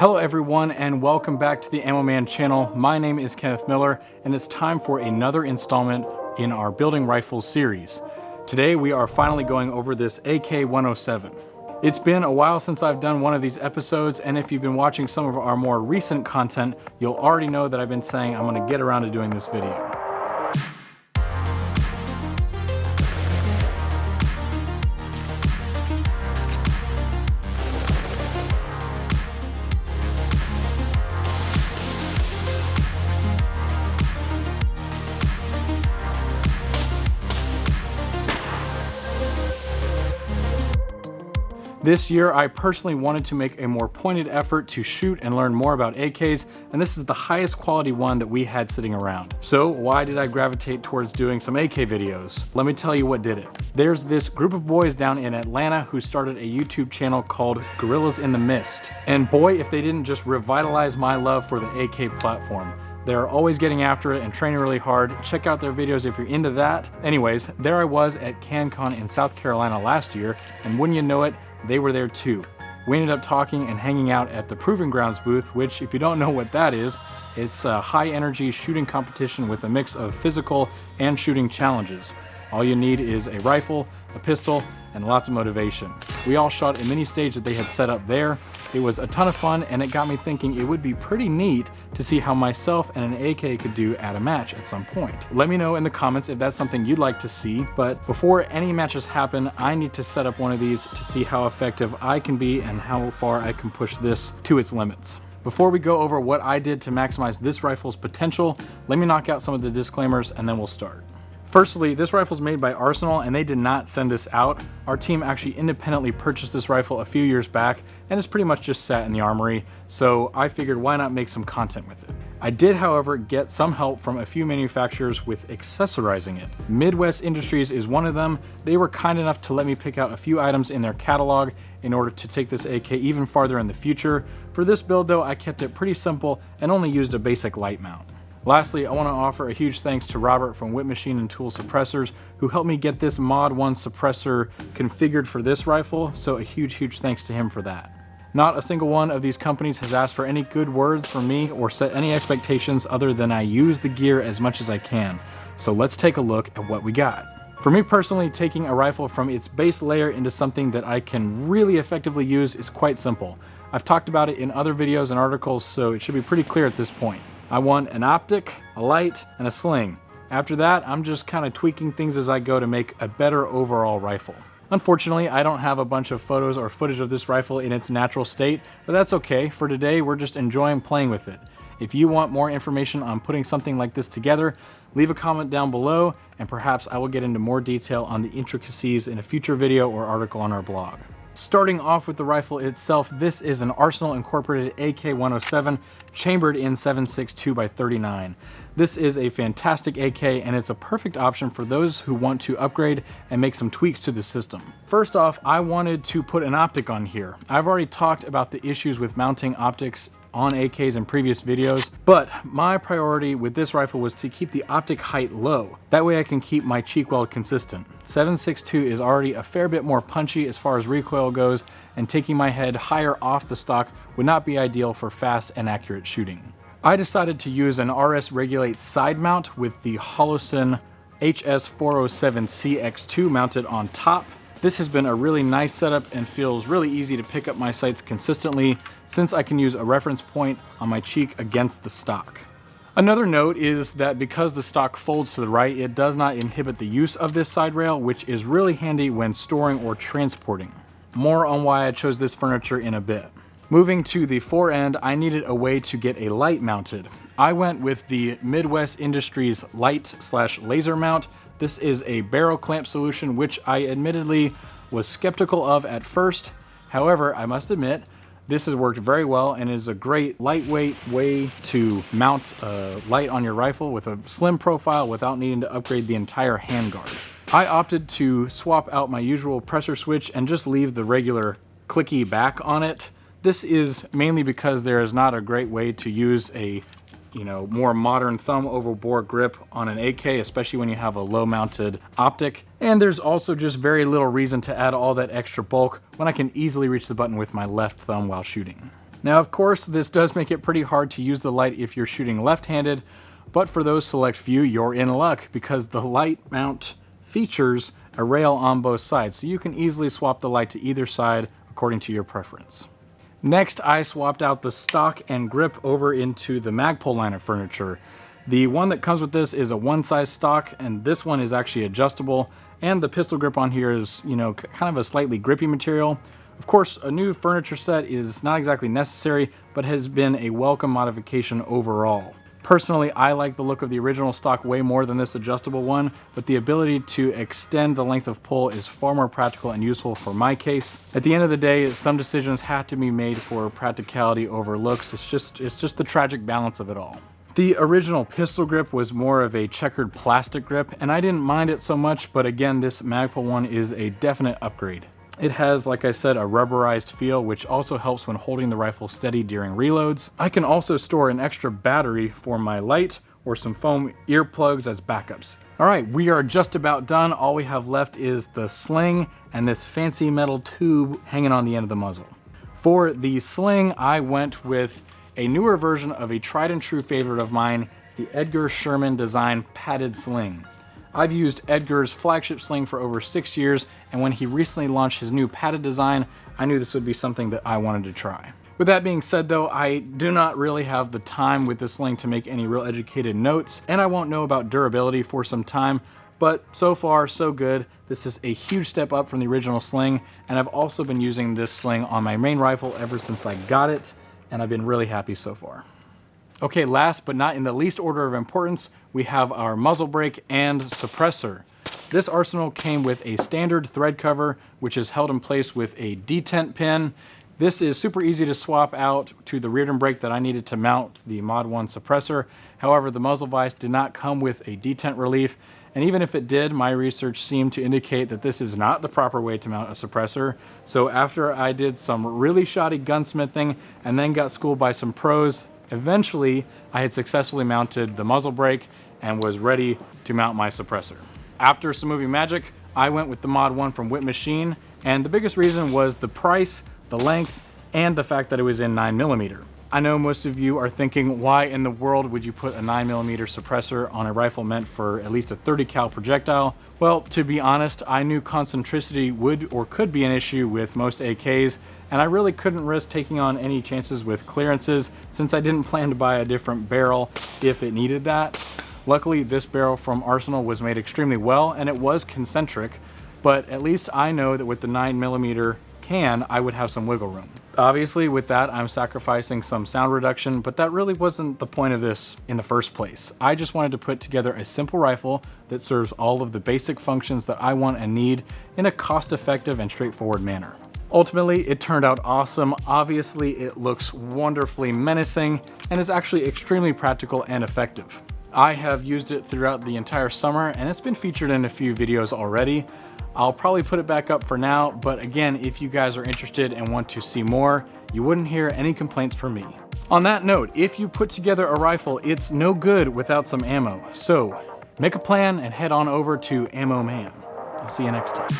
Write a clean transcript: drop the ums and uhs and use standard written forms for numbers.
Hello everyone and welcome back to the Ammo Man channel. My name is Kenneth Miller and it's time for another installment in our building rifles series. Today we are finally going over this AK-107. It's been a while since I've done one of these episodes, and if you've been watching some of our more recent content, you'll already know that I've been saying I'm going to get around to doing this video. This year, I personally wanted to make a more pointed effort to shoot and learn more about AKs, and this is the highest quality one that we had sitting around. So why did I gravitate towards doing some AK videos? Let me tell you what did it. There's this group of boys down in Atlanta who started a YouTube channel called Gorillas in the Mist. And boy, if they didn't just revitalize my love for the AK platform. They're always getting after it and training really hard. Check out their videos if you're into that. Anyways, there I was at CanCon in South Carolina last year, and wouldn't you know it, they were there too. We ended up talking and hanging out at the Proving Grounds booth, which, if you don't know what that is, it's a high energy shooting competition with a mix of physical and shooting challenges. All you need is a rifle, a pistol, and lots of motivation. We all shot a mini stage that they had set up there. It was a ton of fun, and it got me thinking it would be pretty neat to see how myself and an AK could do at a match at some point. Let me know in the comments if that's something you'd like to see, but before any matches happen, I need to set up one of these to see how effective I can be and how far I can push this to its limits. Before we go over what I did to maximize this rifle's potential, let me knock out some of the disclaimers and then we'll start. Firstly, this rifle is made by Arsenal and they did not send this out. Our team actually independently purchased this rifle a few years back and it's pretty much just sat in the armory, so I figured why not make some content with it. I did, however, get some help from a few manufacturers with accessorizing it. Midwest Industries is one of them. They were kind enough to let me pick out a few items in their catalog in order to take this AK even farther in the future. For this build though, I kept it pretty simple and only used a basic light mount. Lastly, I want to offer a huge thanks to Robert from Whip Machine and Tool Suppressors, who helped me get this Mod 1 suppressor configured for this rifle, so a huge thanks to him for that. Not a single one of these companies has asked for any good words from me or set any expectations other than I use the gear as much as I can. So let's take a look at what we got. For me personally, taking a rifle from its base layer into something that I can really effectively use is quite simple. I've talked about it in other videos and articles, so it should be pretty clear at this point. I want an optic, a light, and a sling. After that, I'm just kind of tweaking things as I go to make a better overall rifle. Unfortunately, I don't have a bunch of photos or footage of this rifle in its natural state, but that's okay. For today, we're just enjoying playing with it. If you want more information on putting something like this together, leave a comment down below, and perhaps I will get into more detail on the intricacies in a future video or article on our blog. Starting off with the rifle itself, this is an Arsenal Incorporated AK-107 chambered in 7.62x39. This is a fantastic AK and it's a perfect option for those who want to upgrade and make some tweaks to the system. First off, I wanted to put an optic on here. I've already talked about the issues with mounting optics on AKs in previous videos, but my priority with this rifle was to keep the optic height low. That way I can keep my cheek weld consistent. 7.62 is already a fair bit more punchy as far as recoil goes, and taking my head higher off the stock would not be ideal for fast and accurate shooting. I decided to use an RS Regulate side mount with the Holosun HS407CX2 mounted on top. This has been a really nice setup and feels really easy to pick up my sights consistently since I can use a reference point on my cheek against the stock. Another note is that because the stock folds to the right, it does not inhibit the use of this side rail, which is really handy when storing or transporting. More on why I chose this furniture in a bit. Moving to the fore end, I needed a way to get a light mounted. I went with the Midwest Industries light/laser mount. This is a barrel clamp solution, which I admittedly was skeptical of at first. However, I must admit, this has worked very well and is a great lightweight way to mount a light on your rifle with a slim profile without needing to upgrade the entire handguard. I opted to swap out my usual pressure switch and just leave the regular clicky back on it. This is mainly because there is not a great way to use a more modern thumb over bore grip on an AK, especially when you have a low mounted optic. And there's also just very little reason to add all that extra bulk when I can easily reach the button with my left thumb while shooting. Now, of course, this does make it pretty hard to use the light if you're shooting left-handed, but for those select few, you're in luck because the light mount features a rail on both sides, so you can easily swap the light to either side according to your preference. Next, I swapped out the stock and grip over into the Magpul line of furniture. The one that comes with this is a one-size stock, and this one is actually adjustable, and the pistol grip on here is, kind of a slightly grippy material. Of course, a new furniture set is not exactly necessary, but has been a welcome modification overall. Personally, I like the look of the original stock way more than this adjustable one, but the ability to extend the length of pull is far more practical and useful for my case. At the end of the day, some decisions have to be made for practicality over looks. It's just the tragic balance of it all. The original pistol grip was more of a checkered plastic grip, and I didn't mind it so much, but again, this Magpul one is a definite upgrade. It has, like I said, a rubberized feel, which also helps when holding the rifle steady during reloads. I can also store an extra battery for my light or some foam earplugs as backups. All right, we are just about done. All we have left is the sling and this fancy metal tube hanging on the end of the muzzle. For the sling, I went with a newer version of a tried and true favorite of mine, the Edgar Sherman design padded sling. I've used Edgar's flagship sling for over 6 years, and when he recently launched his new padded design, I knew this would be something that I wanted to try. With that being said though, I do not really have the time with this sling to make any real educated notes, and I won't know about durability for some time, but so far so good. This is a huge step up from the original sling, and I've also been using this sling on my main rifle ever since I got it, and I've been really happy so far. Okay, last but not in the least order of importance, we have our muzzle brake and suppressor. This arsenal came with a standard thread cover, which is held in place with a detent pin. This is super easy to swap out to the rear end brake that I needed to mount the Mod 1 suppressor. However, the muzzle vise did not come with a detent relief, and even if it did, my research seemed to indicate that this is not the proper way to mount a suppressor. So after I did some really shoddy gunsmithing and then got schooled by some pros, eventually, I had successfully mounted the muzzle brake and was ready to mount my suppressor. After some moving magic, I went with the Mod 1 from Whip Machine, and the biggest reason was the price, the length, and the fact that it was in 9mm. I know most of you are thinking, why in the world would you put a 9mm suppressor on a rifle meant for at least a 30 cal projectile? Well, to be honest, I knew concentricity would or could be an issue with most AKs, and I really couldn't risk taking on any chances with clearances since I didn't plan to buy a different barrel if it needed that. Luckily, this barrel from Arsenal was made extremely well, and it was concentric, but at least I know that with the 9mm can, I would have some wiggle room. Obviously, with that, I'm sacrificing some sound reduction, but that really wasn't the point of this in the first place. I just wanted to put together a simple rifle that serves all of the basic functions that I want and need in a cost-effective and straightforward manner. Ultimately, it turned out awesome. Obviously, it looks wonderfully menacing and is actually extremely practical and effective. I have used it throughout the entire summer, and it's been featured in a few videos already. I'll probably put it back up for now, but again, if you guys are interested and want to see more, you wouldn't hear any complaints from me. On that note, if you put together a rifle, it's no good without some ammo. So make a plan and head on over to Ammo Man. I'll see you next time.